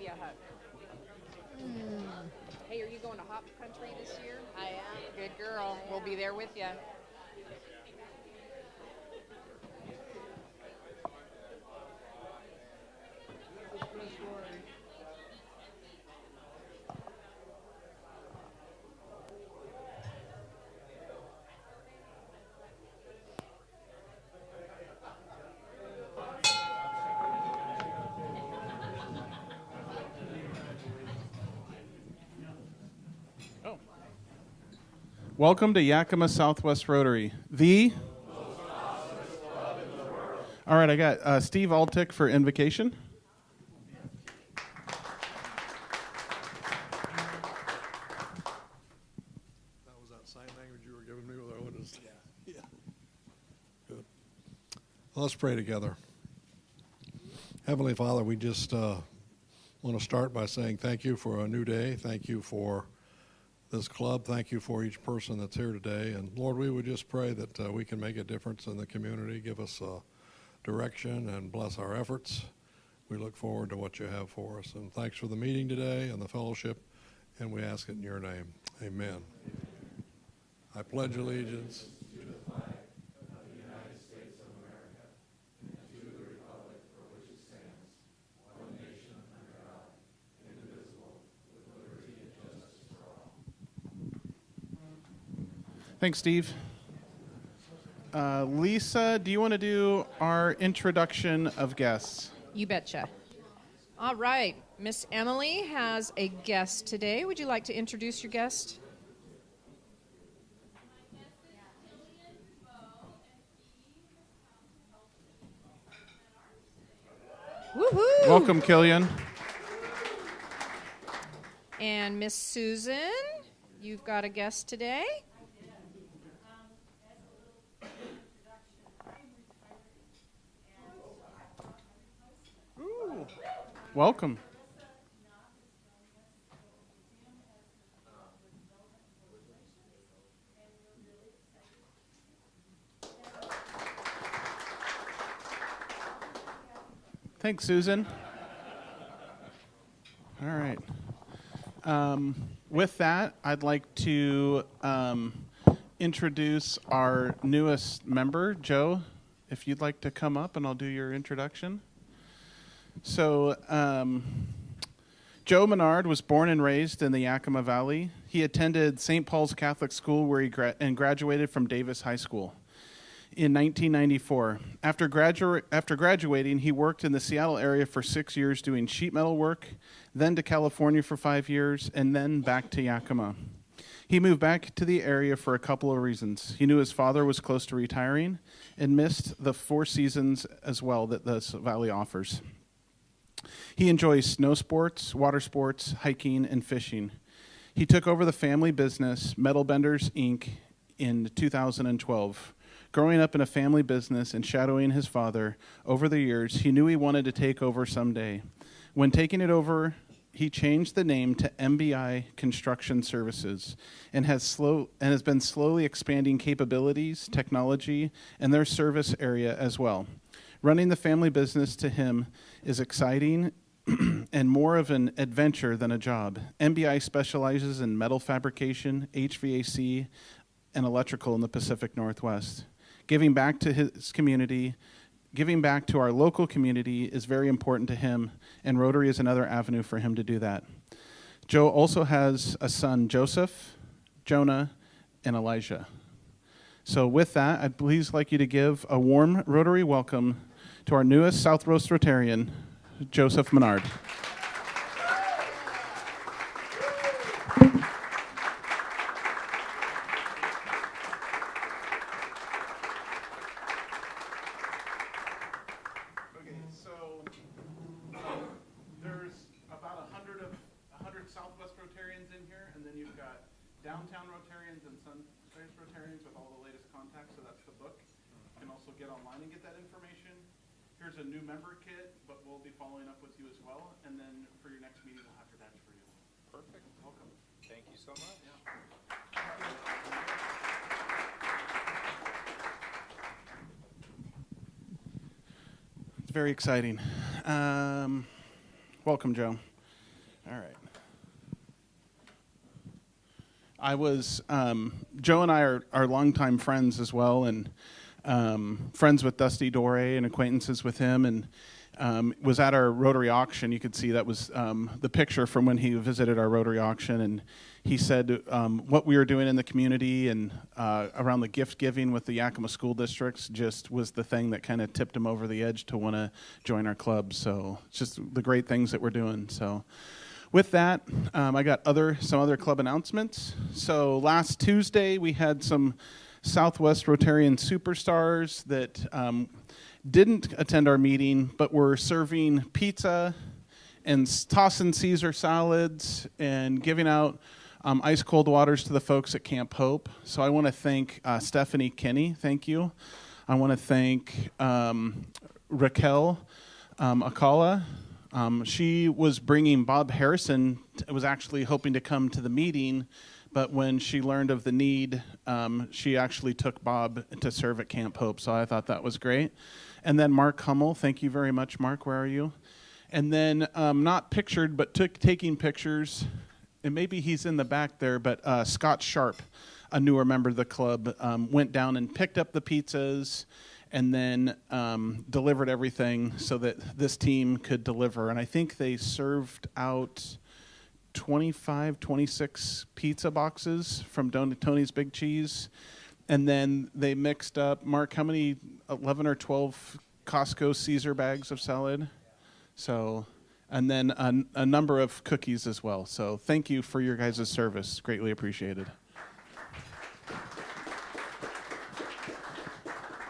you a hug. Hey, are you going to Hop Country this year? I am. Good girl. We'll be there with you. Welcome to Yakima Southwest Rotary, the most prosperous club in the world. All right, I got Steve Altick for invocation. That was that sign language you were giving me with our orders. Yeah. Good. Well, let's pray together. Heavenly Father, we just want to start by saying thank you for a new day. Thank you for this club. Thank you for each person that's here today. And Lord, we would just pray that we can make a difference in the community, give us direction, and bless our efforts. We look forward to what you have for us. And thanks for the meeting today and the fellowship, and we ask it in your name. Amen. I pledge allegiance to the flag of the United States of America and to the republic for which it stands, one nation under God, indivisible, with liberty and justice for all. Thanks, Steve. Lisa, do you want to do our introduction of guests? You betcha. All right. Miss Emily has a guest today. Would you like to introduce your guest? Woohoo! Welcome, Killian. And Miss Susan, you've got a guest today. Welcome. Thanks, Susan. All right. With that, I'd like to introduce our newest member, Joe. If you'd like to come up, and I'll do your introduction. So, Joe Menard was born and raised in the Yakima Valley. He attended St. Paul's Catholic School where he graduated from Davis High School in 1994. After graduating, he worked in the Seattle area for 6 years doing sheet metal work, then to California for 5 years, and then back to Yakima. He moved back to the area for a couple of reasons. He knew his father was close to retiring and missed the 4 seasons as well that this valley offers. He enjoys snow sports, water sports, hiking, and fishing. He took over the family business, Metal Benders, Inc., in 2012. Growing up in a family business and shadowing his father over the years, he knew he wanted to take over someday. When taking it over, he changed the name to MBI Construction Services and has been slowly expanding capabilities, technology, and their service area as well. Running the family business to him is exciting and more of an adventure than a job. MBI specializes in metal fabrication, HVAC, and electrical in the Pacific Northwest. Giving back to his community, giving back to our local community is very important to him, and Rotary is another avenue for him to do that. Joe also has a son, Joseph, Jonah, and Elijah. So with that, I'd please like you to give a warm Rotary welcome to our newest Southwest Rotarian, Joseph Menard. Okay, so there's about 100 Southwest Rotarians in here, and then you've got downtown Rotarians and Sunrise Rotarians with all the latest contacts, so that's the book. You can also get online and get that information. Here's a new member kit, but we'll be following up with you as well. And then for your next meeting, we'll have your badge for you. Perfect. Welcome. Thank you so much. Yeah. It's very exciting. Welcome, Joe. All right. I was, Joe and I are longtime friends as well, and friends with Dusty Dore and acquaintances with him, and was at our Rotary auction. You could see that was the picture from when he visited our Rotary auction, and he said what we were doing in the community and around the gift giving with the Yakima school districts just was the thing that kind of tipped him over the edge to want to join our club. So it's just the great things that we're doing. So with that, I got some other club announcements. So last Tuesday, we had some Southwest Rotarian superstars that didn't attend our meeting, but were serving pizza and tossing Caesar salads and giving out ice cold waters to the folks at Camp Hope. So I want to thank Stephanie Kinney. Thank you. I want to thank Raquel Akala. She was bringing Bob Harrison, was actually hoping to come to the meeting, but when she learned of the need, she actually took Bob to serve at Camp Hope, so I thought that was great. And then Mark Hummel, thank you very much, Mark, where are you? And then, not pictured, but taking pictures, and maybe he's in the back there, but Scott Sharp, a newer member of the club, went down and picked up the pizzas, and then delivered everything so that this team could deliver. And I think they served out 26 pizza boxes from Tony's Big Cheese. And then they mixed up, Mark, how many, 11 or 12 Costco Caesar bags of salad? So, and then a number of cookies as well. So thank you for your guys' service. Greatly appreciated.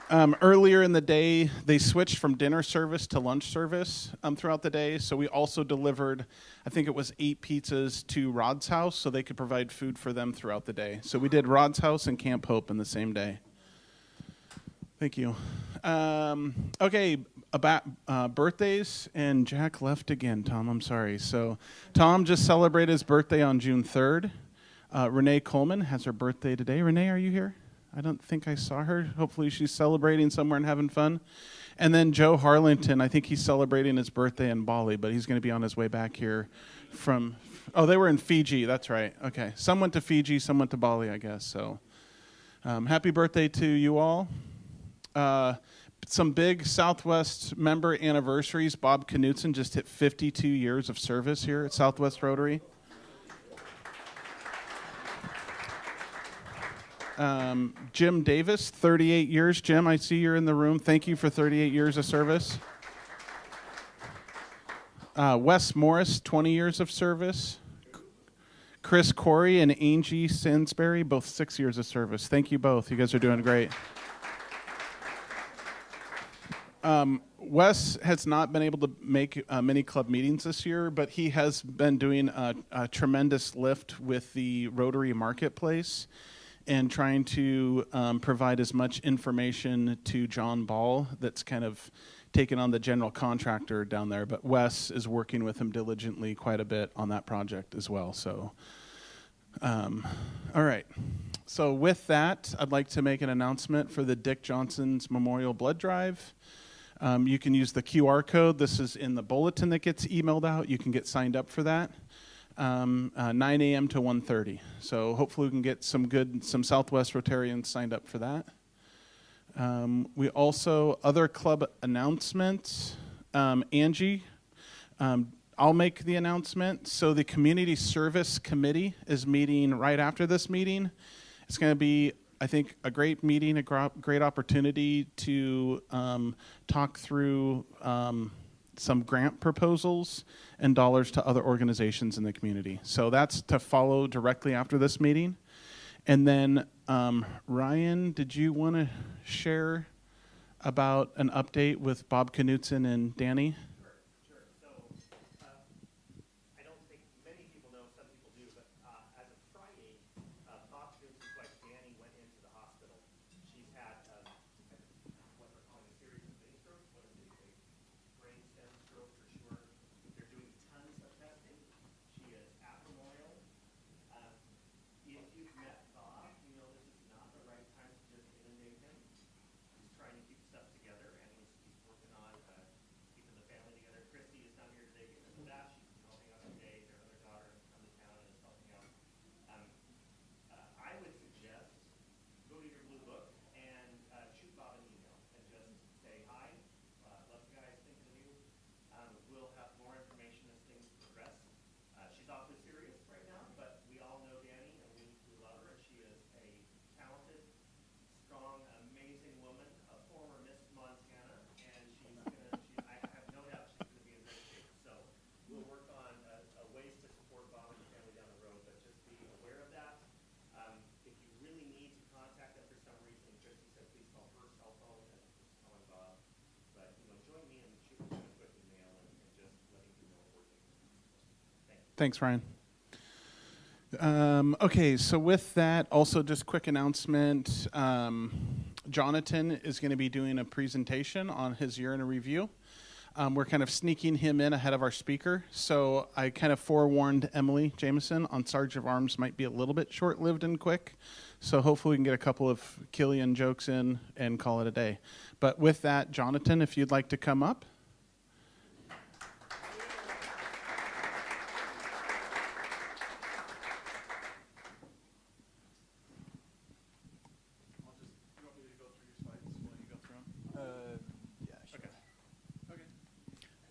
Earlier in the day, they switched from dinner service to lunch service throughout the day. So we also delivered, I think it was 8 pizzas to Rod's house so they could provide food for them throughout the day. So we did Rod's house and Camp Hope in the same day. Thank you. Okay, about birthdays, and Jack left again, Tom, I'm sorry. So Tom just celebrated his birthday on June 3rd. Renee Coleman has her birthday today. Renee, are you here? I don't think I saw her. Hopefully she's celebrating somewhere and having fun. And then Joe Harlington, I think he's celebrating his birthday in Bali, but he's going to be on his way back here from, oh, they were in Fiji. That's right. Okay. Some went to Fiji, some went to Bali, I guess. So happy birthday to you all. Some big Southwest member anniversaries. Bob Knutson just hit 52 years of service here at Southwest Rotary. Jim Davis, 38 years. Jim, I see you're in the room. Thank you for 38 years of service. Wes Morris, 20 years of service. Chris Corey and Angie Sansbury, both 6 years of service. Thank you both. You guys are doing great. Wes has not been able to make many club meetings this year, but he has been doing a tremendous lift with the Rotary Marketplace and trying to provide as much information to John Ball that's kind of taken on the general contractor down there. But Wes is working with him diligently quite a bit on that project as well. So, all right. So with that, I'd like to make an announcement for the Dick Johnson's Memorial Blood Drive. You can use the QR code. This is in the bulletin that gets emailed out. You can get signed up for that. 9 a.m. to 1:30. So hopefully we can get some Southwest Rotarians signed up for that. We also, other club announcements. Angie, I'll make the announcement. So the Community Service Committee is meeting right after this meeting. It's going to be, I think, a great meeting, a great opportunity to talk through some grant proposals and dollars to other organizations in the community. So that's to follow directly after this meeting. And then, Ryan, did you want to share about an update with Bob Knutson and Danny? Sure. So, I don't think many people know, some people do, but as of Friday, Bob Knutson's wife, Danny, went into the hospital. She's had what they're calling a series of brain strokes. What is it? Brain stem stroke for sure. They're doing tons of testing. She is at Memorial. If you've met Bob, you know this is not the right time to just inundate him. He's trying to keep stuff together, and he's working on keeping the family Thanks, Ryan. Okay, so with that, also just quick announcement. Jonathan is going to be doing a presentation on his year in a review. We're kind of sneaking him in ahead of our speaker. So I kind of forewarned Emily Jameson on Sergeant of Arms might be a little bit short-lived and quick. So hopefully we can get a couple of Killian jokes in and call it a day. But with that, Jonathan, if you'd like to come up.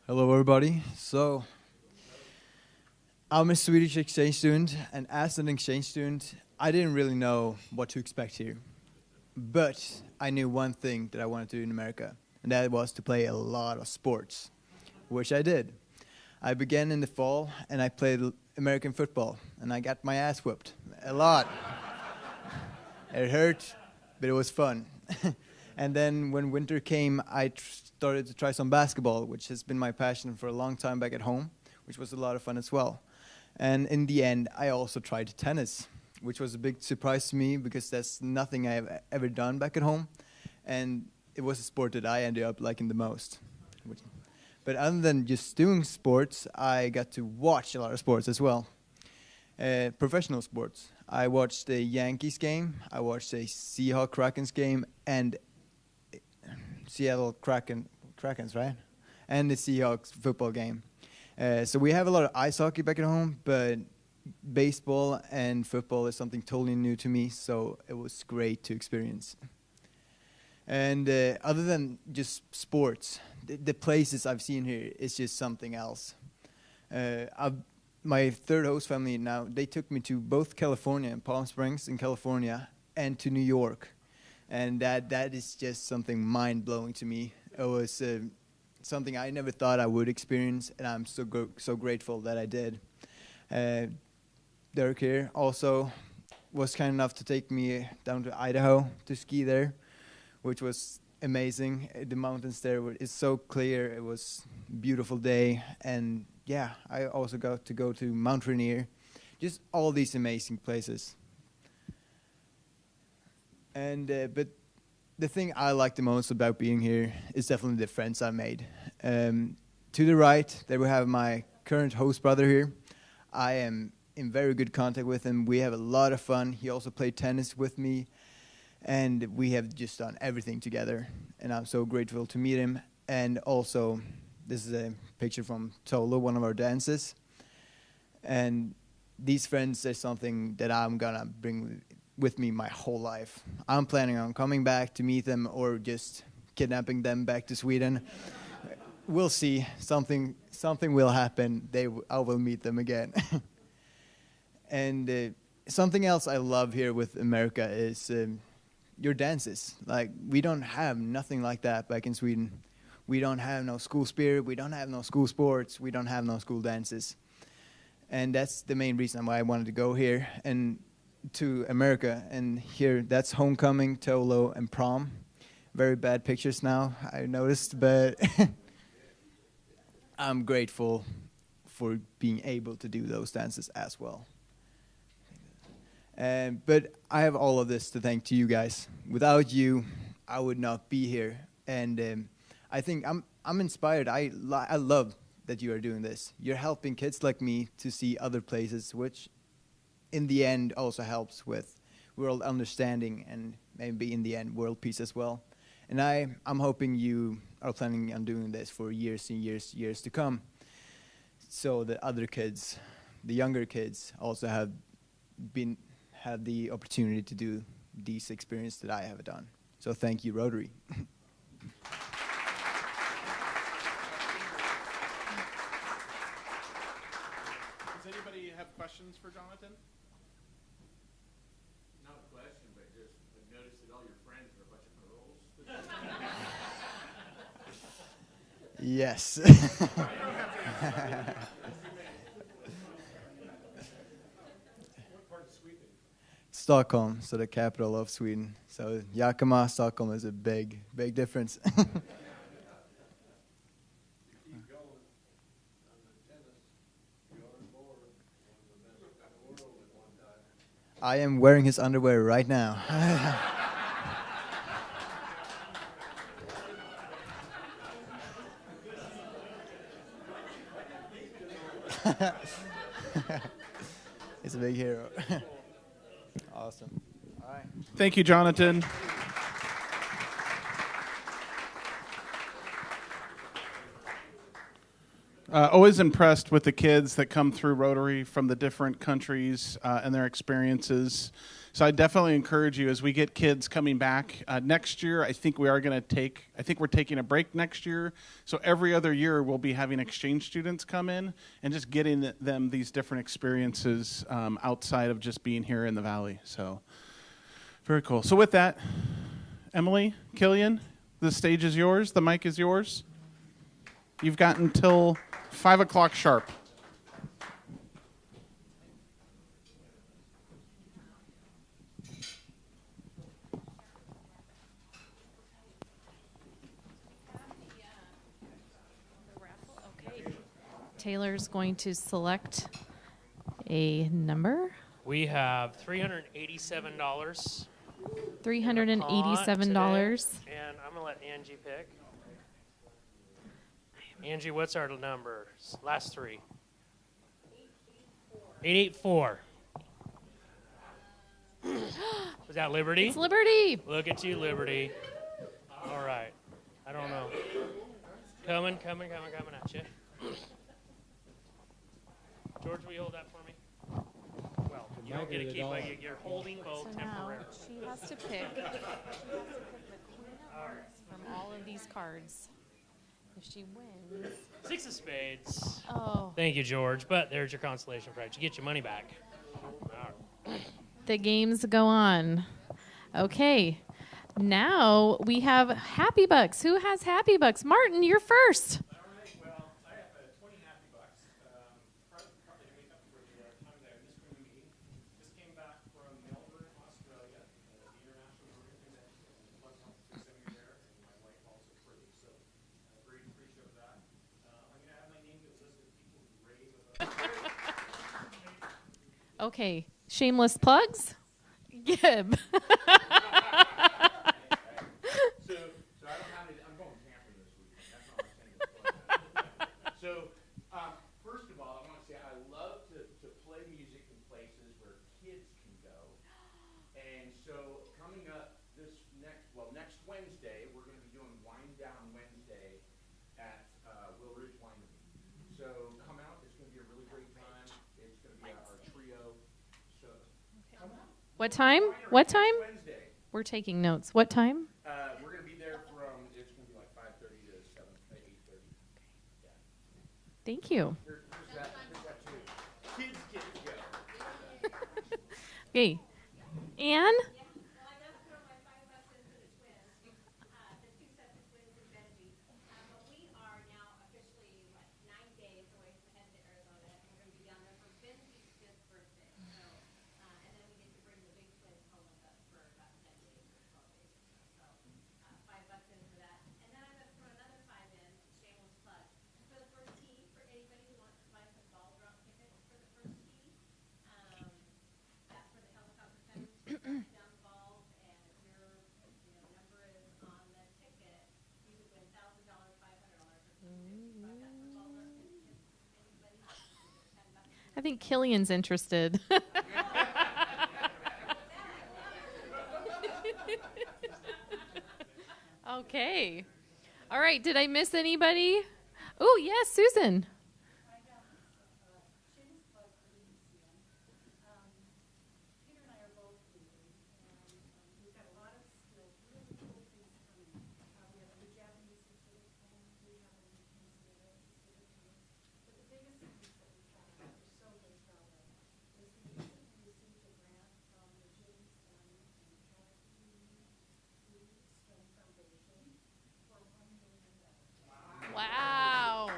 Hello, everybody. So, I'm a Swedish exchange student, and as an exchange student, I didn't really know what to expect here. But I knew one thing that I wanted to do in America, and that was to play a lot of sports, which I did. I began in the fall, and I played American football, and I got my ass whooped a lot. It hurt, but it was fun. And then when winter came, I started to try some basketball, which has been my passion for a long time back at home, which was a lot of fun as well. And in the end, I also tried tennis, which was a big surprise to me because that's nothing I have ever done back at home. And it was a sport that I ended up liking the most. But other than just doing sports, I got to watch a lot of sports as well. Professional sports. I watched the Yankees game, I watched the Seahawks Krakens game, and Seattle Krakens, right? And the Seahawks football game. So we have a lot of ice hockey back at home, but baseball and football is something totally new to me, so it was great to experience. And other than just sports, the places I've seen here is just something else. My third host family now, they took me to both California and Palm Springs in California and to New York. And that is just something mind-blowing to me. It was something I never thought I would experience, and I'm so grateful that I did. Derek here also was kind enough to take me down to Idaho to ski there, which was amazing. The mountains there is so clear. It was a beautiful day, and yeah, I also got to go to Mount Rainier. Just all these amazing places. And but the thing I like the most about being here is definitely the friends I made. To the right, there we have my current host brother here. I am in very good contact with him. We have a lot of fun. He also played tennis with me, and we have just done everything together. And I'm so grateful to meet him. And also, this is a picture from Tolo, one of our dances. And these friends are something that I'm gonna bring with me my whole life. I'm planning on coming back to meet them or just kidnapping them back to Sweden. We'll see. Something will happen. I will meet them again. And something else I love here with America is your dances. Like, we don't have nothing like that back in Sweden. We don't have no school spirit. We don't have no school sports. We don't have no school dances. And that's the main reason why I wanted to go here and to America. And here, that's homecoming, Tolo, and prom. Very bad pictures now, I noticed, but I'm grateful for being able to do those dances as well. But I have all of this to thank to you guys. Without you, I would not be here. And I think I'm inspired. I love that you are doing this. You're helping kids like me to see other places, which in the end also helps with world understanding and maybe in the end world peace as well. And I'm hoping you are planning on doing this for years and years to come, so that other kids, the younger kids, also have the opportunity to do these experiences that I have done. So thank you, Rotary. Does anybody have questions for Jonathan? Not a question, but just I've noticed that all your friends are a bunch of girls. Yes. What part of Sweden? Stockholm, so the capital of Sweden. So Yakima, Stockholm is a big difference. I am wearing his underwear right now. He's a big hero. Awesome. All right. Thank you, Jonathan. Always impressed with the kids that come through Rotary from the different countries and their experiences. So I definitely encourage you as we get kids coming back next year. I think we're taking a break next year. So every other year we'll be having exchange students come in and just getting them these different experiences outside of just being here in the Valley. So very cool. So with that, Emily, Killian, the stage is yours. The mic is yours. You've got until 5 o'clock sharp. Okay. Taylor's going to select a number. We have $387. $387. And I'm going to let Angie pick. Angie, what's our numbers? Last three. 884. Was that Liberty? It's Liberty. Look at you, Liberty. All right. I don't know. Coming at you. George, will you hold that for me? Well, you don't get a key, but you're holding both So now temporarily. she has to pick the queen of hearts from all of these cards. If she wins. 6 of spades. Oh. Thank you, George. But there's your consolation prize. You get your money back. All right. The games go on. Okay. Now we have Happy Bucks. Who has Happy Bucks? Martin, you're first. All right, well, I have 20 happy bucks. Probably to make up for the time that I missed from the meeting. Just came back from Melbourne, Australia, the International Rotary Convention, and the Club Health Seminar there, and my wife also flew. So very appreciative of that. I'm going to have my name get listed of people who rave about Okay. Shameless plugs. Gib. So I don't have any, I'm going camping this weekend. That's not my saying. So first of all, I want to say I love to play music in places where kids can go. And so coming up next Wednesday, we're going to be doing Wind Down Wednesday at Will Ridge Winery. So come out. It's going to be a really great time. It's going to be our trio. So come out. What time? What time? Wednesday. We're taking notes. What time? We're going to be there from, it's going to be like 5:30 to 8:30. Yeah. Thank you. There's that too. Kids get to go. Okay. Anne? I think Killian's interested. Okay. All right. Did I miss anybody? Oh, yes, Susan. Wow.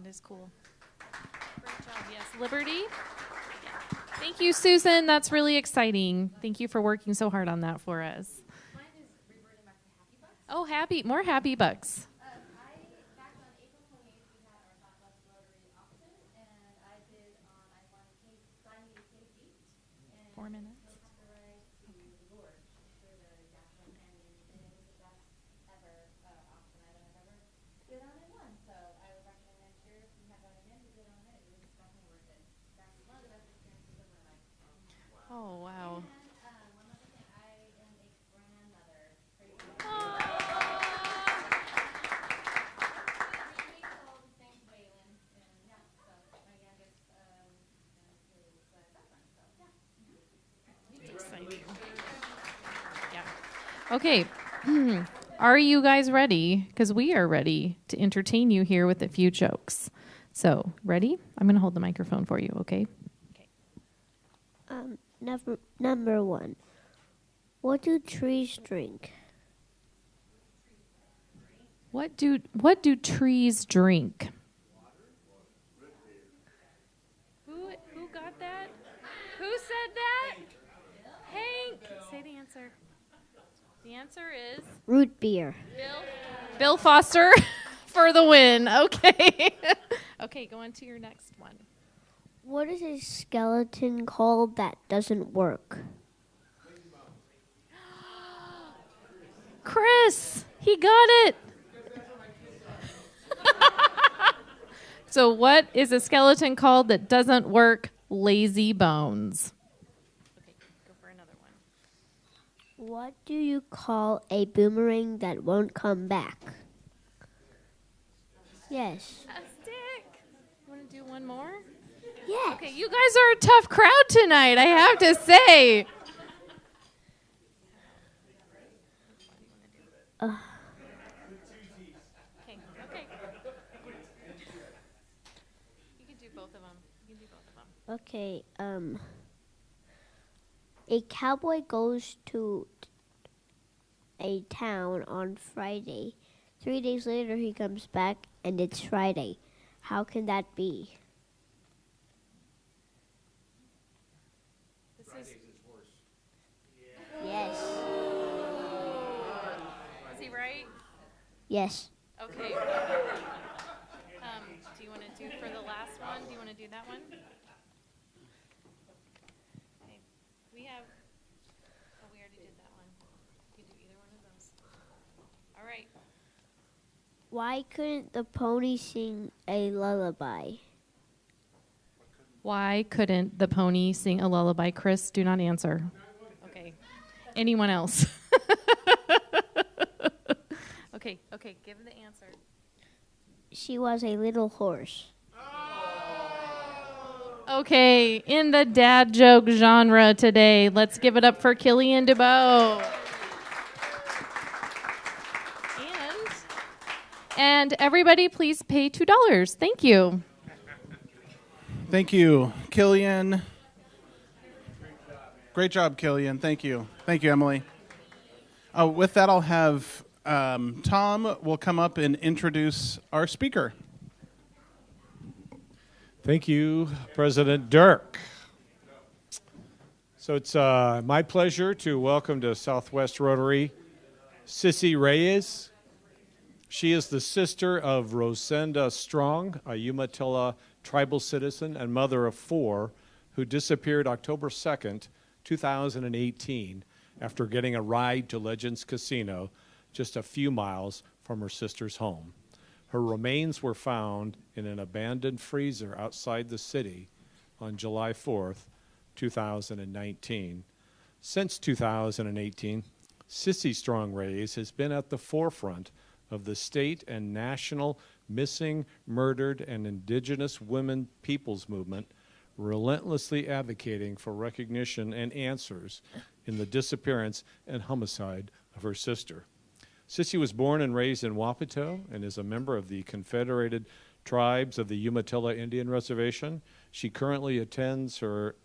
That is cool. Great job. Yes, Liberty. Yeah. Thank you, Susan. That's really exciting. Thank you for working so hard on that for us. Mine is reverting back to Happy Bucks. Oh, more happy bucks. Back on April 28th, we had our Southwest Rotary auction, and I bid on, I won a cave Jeep, and 4 minutes. Confederated to Gorge for the Yakima Canyon, and it was the best ever auction item I've ever bid on and won. So I would recommend next year if you have one again to bid on it. It was definitely worth it. That's one of the best experiences of my life. Oh, wow. And one other thing, I am a grandmother. Okay. Are you guys ready? Because we are ready to entertain you here with a few jokes. So, ready? I'm going to hold the microphone for you, okay? Number one. What do trees drink? What do trees drink? Who got that? Who said that? Hank, say the answer. The answer is Root beer. Bill Foster for the win. Okay. Okay, go on to your next one. What is a skeleton called that doesn't work? Chris, he got it. So what is a skeleton called that doesn't work? Lazy bones. Okay, go for another one. What do you call a boomerang that won't come back? Yes. A stick. You want to do one more? Yes. Okay, you guys are a tough crowd tonight, I have to say. Okay. You can do both of them. Okay, a cowboy goes to a town on Friday. 3 days later, he comes back, and it's Friday. How can that be? Yes. Is he right? Yes. Okay. Do you want to do for the last one? Do you want to do that one? Okay. We have. Oh, we already did that one. You can do either one of those. All right. Why couldn't the pony sing a lullaby? Why couldn't the pony sing a lullaby? Chris, do not answer. Okay. Anyone else? Okay, give the answer. She was a little horse. Okay, in the dad joke genre today, let's give it up for Killian DeBow. And everybody, please pay $2. Thank you. Thank you, Killian. Great job, Killian. Thank you. Thank you, Emily. With that, I'll have Tom will come up and introduce our speaker. Thank you, President Dirk. So it's my pleasure to welcome to Southwest Rotary Cissy Reyes. She is the sister of Rosenda Strong, a Umatilla tribal citizen and mother of 4 who disappeared October 2nd, 2018 after getting a ride to Legends Casino just a few miles from her sister's home. Her remains were found in an abandoned freezer outside the city on July 4th, 2019. Since 2018, Cissy Strong Reyes has been at the forefront of the state and national missing, murdered, and Indigenous women peoples movement, relentlessly advocating for recognition and answers in the disappearance and homicide of her sister. Cissy was born and raised in Wapato and is a member of the Confederated Tribes of the Umatilla Indian Reservation. She currently attends her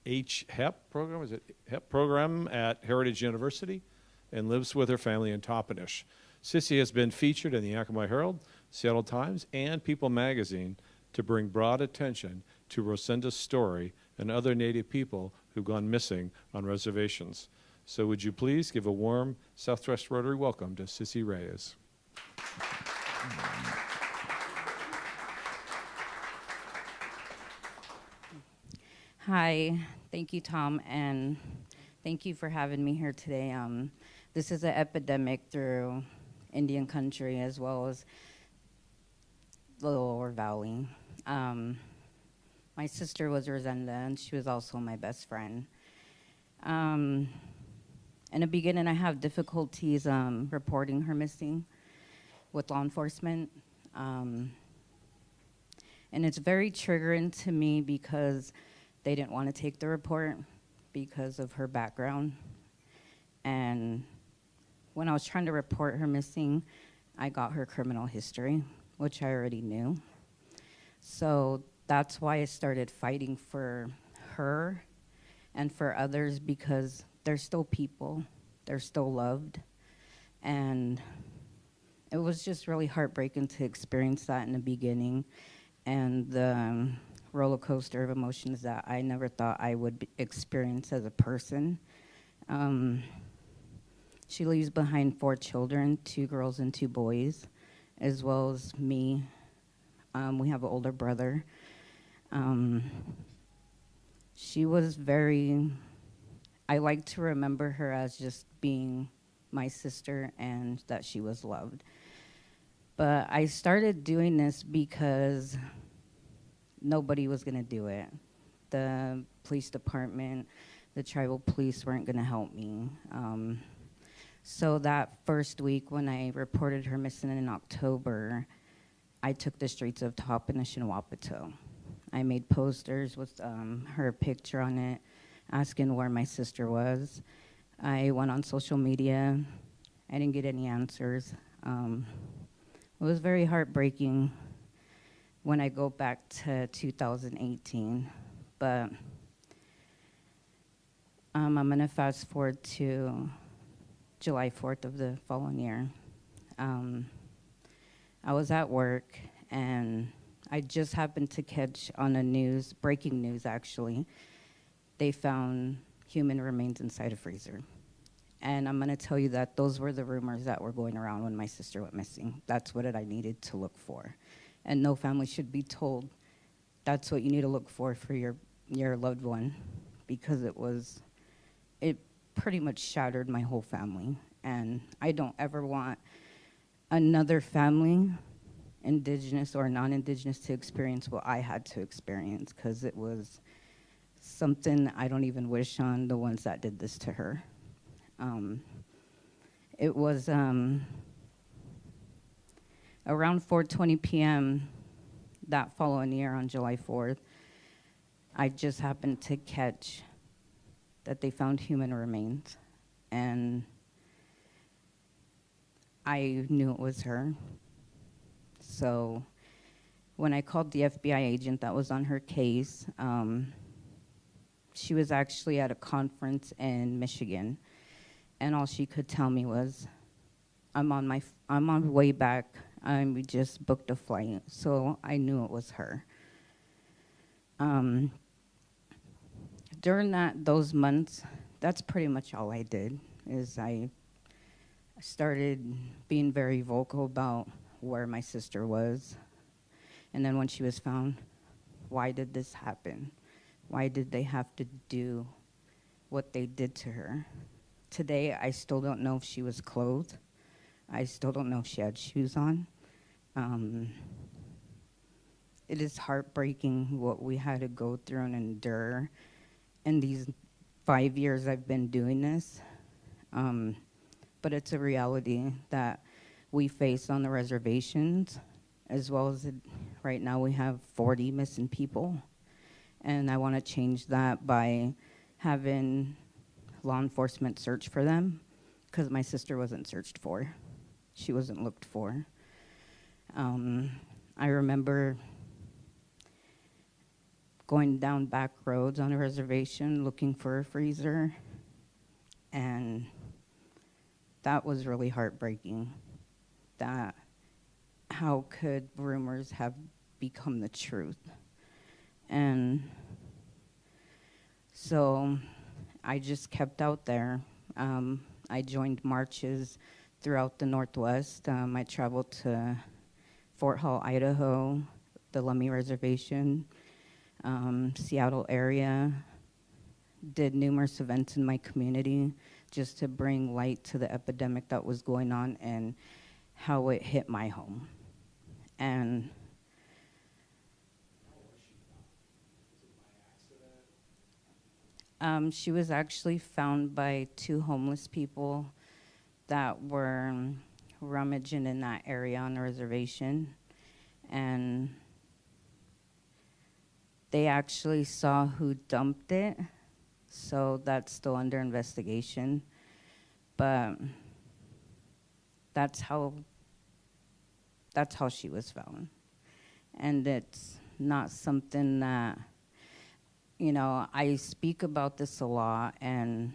HEP program, HEP program at Heritage University, and lives with her family in Toppenish. Cissy has been featured in the Yakima Herald, Seattle Times, and People magazine to bring broad attention to Rosenda's story and other Native people who've gone missing on reservations. So would you please give a warm Southwest Rotary welcome to Cissy Reyes. Hi, thank you, Tom, and thank you for having me here today. This is an epidemic through Indian country as well as the Lower Valley. My sister was Rosenda, and she was also my best friend. In the beginning, I have difficulties reporting her missing with law enforcement. And it's very triggering to me because they didn't want to take the report because of her background. And when I was trying to report her missing, I got her criminal history, which I already knew. So that's why I started fighting for her and for others, because they're still people, they're still loved. And it was just really heartbreaking to experience that in the beginning, and the roller coaster of emotions that I never thought I would experience as a person. She leaves behind 4 children, 2 girls and 2 boys, as well as me. We have an older brother. She was I like to remember her as just being my sister and that she was loved. But I started doing this because nobody was going to do it. The police department, the tribal police weren't going to help me. So that first week when I reported her missing in October, I took the streets of Toppenish and Wapato. I made posters with her picture on it, asking where my sister was. I went on social media. I didn't get any answers. It was very heartbreaking when I go back to 2018, but I'm going to fast forward to July 4th of the following year. I was at work, and I just happened to catch on the news, breaking news actually, they found human remains inside a freezer. And I'm going to tell you that those were the rumors that were going around when my sister went missing. That's what I needed to look for. And no family should be told that's what you need to look for your loved one, because it pretty much shattered my whole family. And I don't ever want another family, Indigenous or non-Indigenous, to experience what I had to experience, because it was something I don't even wish on the ones that did this to her. It was around 4:20 p.m. that following year on July 4th, I just happened to catch that they found human remains, and I knew it was her. So when I called the FBI agent that was on her case, she was actually at a conference in Michigan, and all she could tell me was, I'm on my way back. We just booked a flight, so I knew it was her. During those months, that's pretty much all I did. Is I started being very vocal about where my sister was, and then when she was found, why did this happen? Why did they have to do what they did to her? Today, I still don't know if she was clothed. I still don't know if she had shoes on. It is heartbreaking what we had to go through and endure in these 5 years I've been doing this. But it's a reality that we face on the reservations, as well as right now we have 40 missing people. And I want to change that by having law enforcement search for them, because my sister wasn't searched for. She wasn't looked for. I remember going down back roads on a reservation looking for a freezer, and that was really heartbreaking. That how could rumors have become the truth? And so I just kept out there. I joined marches throughout the Northwest. I traveled to Fort Hall, Idaho, the Lummi Reservation, Seattle area, did numerous events in my community just to bring light to the epidemic that was going on and how it hit my home. And she was actually found by two homeless people that were rummaging in that area on the reservation. And they actually saw who dumped it, so that's still under investigation. But that's how she was found. And it's not something that, you know, I speak about this a lot, and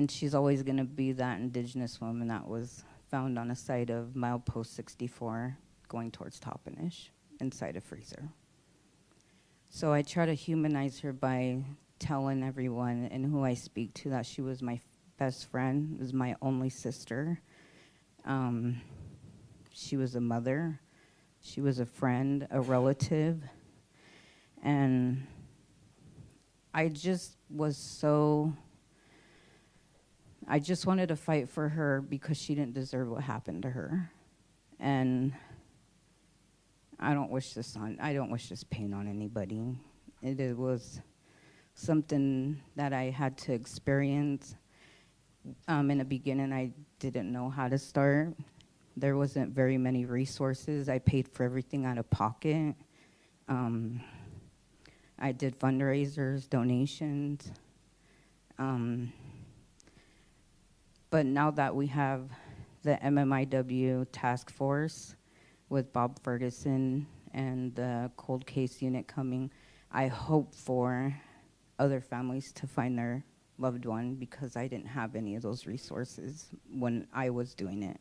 she's always going to be that Indigenous woman that was found on the side of milepost 64 going towards Toppenish inside a freezer. So I try to humanize her by telling everyone and who I speak to that she was my best friend, was my only sister. She was a mother. She was a friend, a relative. And I just wanted to fight for her because she didn't deserve what happened to her. And I don't wish this pain on anybody. It was something that I had to experience. In the beginning, I didn't know how to start. There wasn't very many resources. I paid for everything out of pocket. I did fundraisers, donations. But now that we have the MMIW task force with Bob Ferguson and the cold case unit coming, I hope for other families to find their loved one, because I didn't have any of those resources when I was doing it.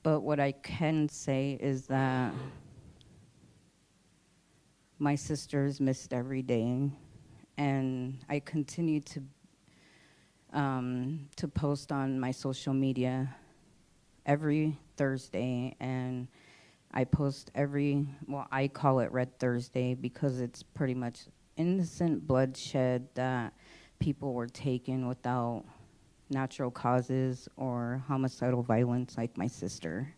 But what I can say is that my sisters missed every day, and I continue to post on my social media every Thursday, and I post I call it Red Thursday because it's pretty much innocent bloodshed that people were taken without natural causes or homicidal violence like my sister.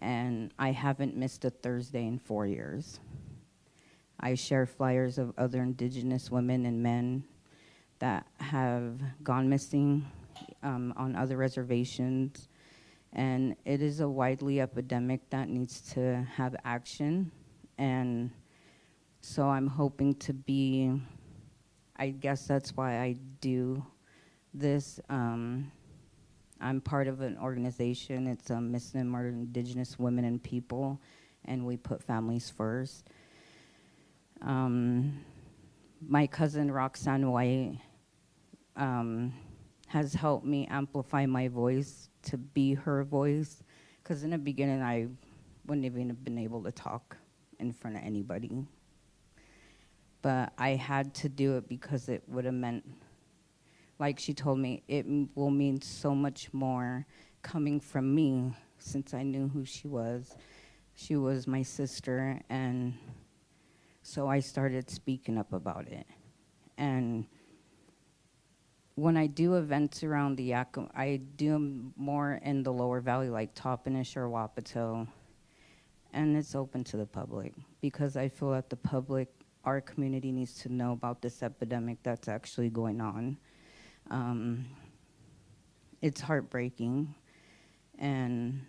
And I haven't missed a Thursday in 4 years. I share flyers of other Indigenous women and men that have gone missing on other reservations. And it is a widely epidemic that needs to have action. And so I'm hoping to be, I guess that's why I do this. I'm part of an organization. It's Missing and Murdered Indigenous Women and People, and we put families first. My cousin Roxanne White has helped me amplify my voice to be her voice, because in the beginning I wouldn't even have been able to talk in front of anybody. But I had to do it because it would have meant, like she told me, it will mean so much more coming from me, since I knew who she was. She was my sister, and so I started speaking up about it. And when I do events around the Yakima, I do them more in the lower valley, like Toppenish or Wapato, and it's open to the public, because I feel that the public, our community, needs to know about this epidemic that's actually going on. It's heartbreaking, and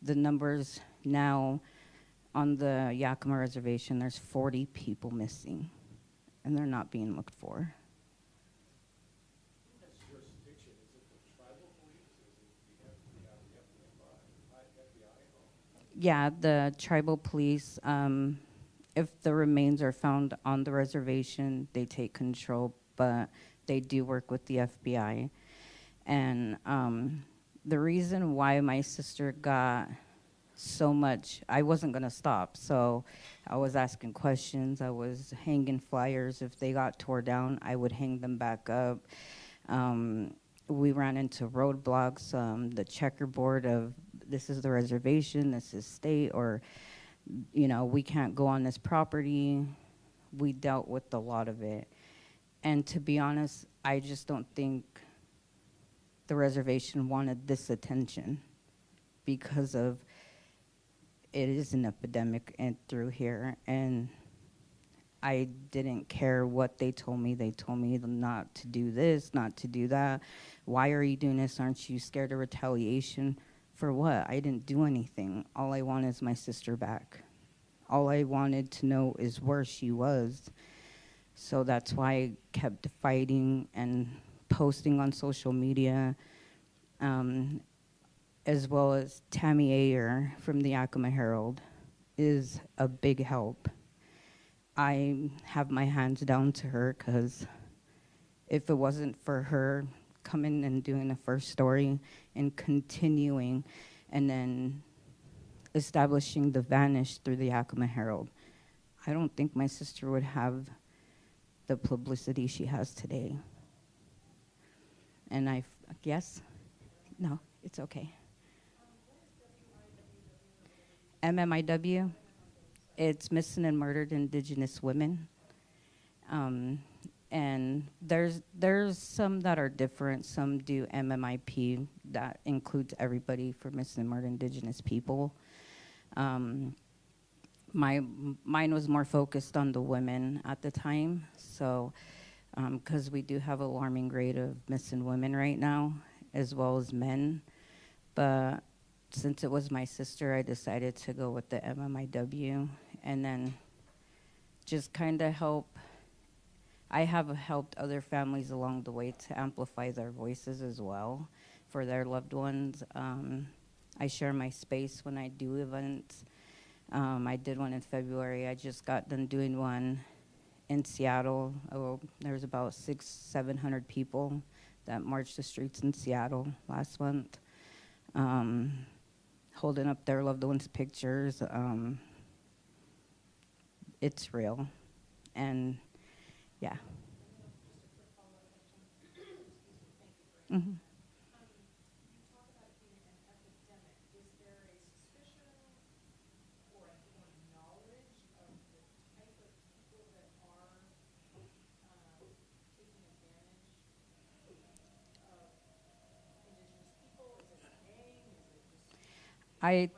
the numbers now on the Yakima Reservation, there's 40 people missing, and they're not being looked for. Yeah, the tribal police, if the remains are found on the reservation, they take control, but they do work with the FBI. And the reason why my sister got so much, I wasn't going to stop. So I was asking questions. I was hanging flyers. If they got tore down, I would hang them back up. We ran into roadblocks, the checkerboard of this is the reservation, this is state, or, you know, we can't go on this property. We dealt with a lot of it. And to be honest, I just don't think the reservation wanted this attention because of it is an epidemic and through here, and I didn't care what they told me. They told me not to do this, not to do that. Why are you doing this? Aren't you scared of retaliation? For what? I didn't do anything. All I want is my sister back. All I wanted to know is where she was. So that's why I kept fighting and posting on social media, as well as Tammy Ayer from the Yakima Herald is a big help. I have my hands down to her because if it wasn't for her coming and doing the first story and continuing and then establishing the vanish through the Yakima Herald, I don't think my sister would have the publicity she has today. And yes? No, it's okay. MMIW, it's Missing and Murdered Indigenous Women. And there's some that are different. Some do MMIP, that includes everybody for missing and murdered Indigenous people. Mine was more focused on the women at the time, so because we do have an alarming rate of missing women right now, as well as men. But since it was my sister, I decided to go with the MMIW and then just kind of help. I have helped other families along the way to amplify their voices as well for their loved ones. I share my space when I do events. I did one in February. I just got done doing one in Seattle. Oh, there was about 700 people that marched the streets in Seattle last month, holding up their loved ones' pictures. It's real, and yeah. Mm-hmm. I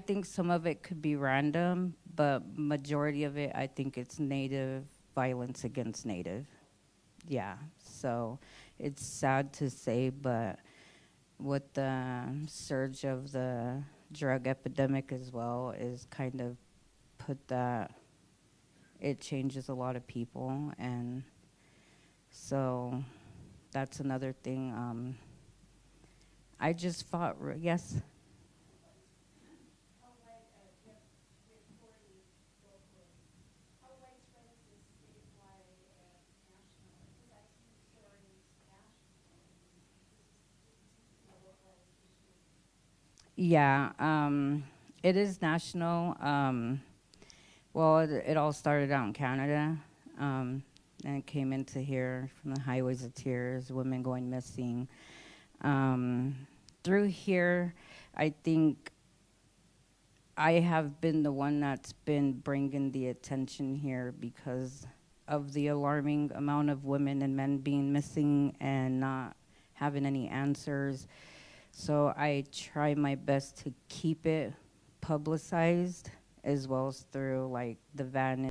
think some of it could be random, but majority of it, I think it's Native violence against Native. Yeah, so it's sad to say, but with the surge of the drug epidemic as well is kind of put that, it changes a lot of people, and so that's another thing. I just fought, yes? Yeah, it is national. Well, it all started out in Canada, and it came into here from the Highways of Tears, women going missing. Through here, I think I have been the one that's been bringing the attention here because of the alarming amount of women and men being missing and not having any answers. So I try my best to keep it publicized as well as through like the van